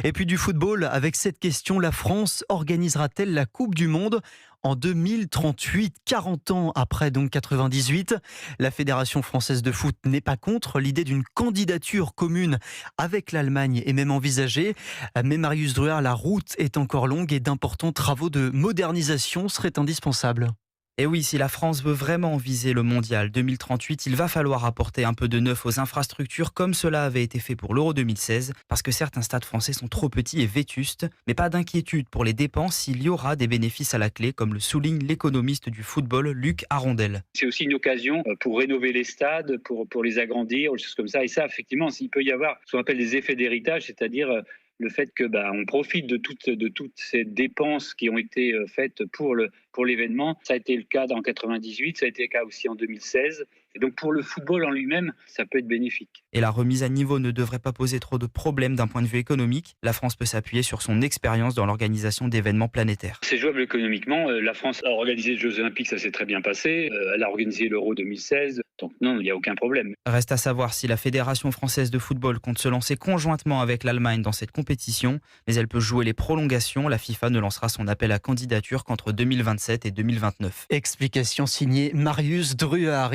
Et puis du football, avec cette question, la France organisera-t-elle la Coupe du Monde en 2038, 40 ans après donc 98? La Fédération française de foot n'est pas contre. L'idée d'une candidature commune avec l'Allemagne est même envisagée. Mais Marius Druard, la route est encore longue et d'importants travaux de modernisation seraient indispensables. Et oui, si la France veut vraiment viser le mondial 2038, il va falloir apporter un peu de neuf aux infrastructures comme cela avait été fait pour l'Euro 2016, parce que certains stades français sont trop petits et vétustes. Mais pas d'inquiétude pour les dépenses, il y aura des bénéfices à la clé, comme le souligne l'économiste du football Luc Arondel. C'est aussi une occasion pour rénover les stades, pour les agrandir, des choses comme ça. Et ça, effectivement, il peut y avoir ce qu'on appelle des effets d'héritage, c'est-à-dire le fait que on profite de toutes ces dépenses qui ont été faites pour l'événement. Ça a été le cas en 98, ça a été le cas aussi en 2016. Et donc pour le football en lui-même, ça peut être bénéfique. Et la remise à niveau ne devrait pas poser trop de problèmes d'un point de vue économique. La France peut s'appuyer sur son expérience dans l'organisation d'événements planétaires. C'est jouable économiquement. La France a organisé les Jeux Olympiques, ça s'est très bien passé. Elle a organisé l'Euro 2016. Donc non, il n'y a aucun problème. Reste à savoir si la Fédération française de football compte se lancer conjointement avec l'Allemagne dans cette compétition. Mais elle peut jouer les prolongations. La FIFA ne lancera son appel à candidature qu'entre 2027 et 2029. Explication signée Marius Druard.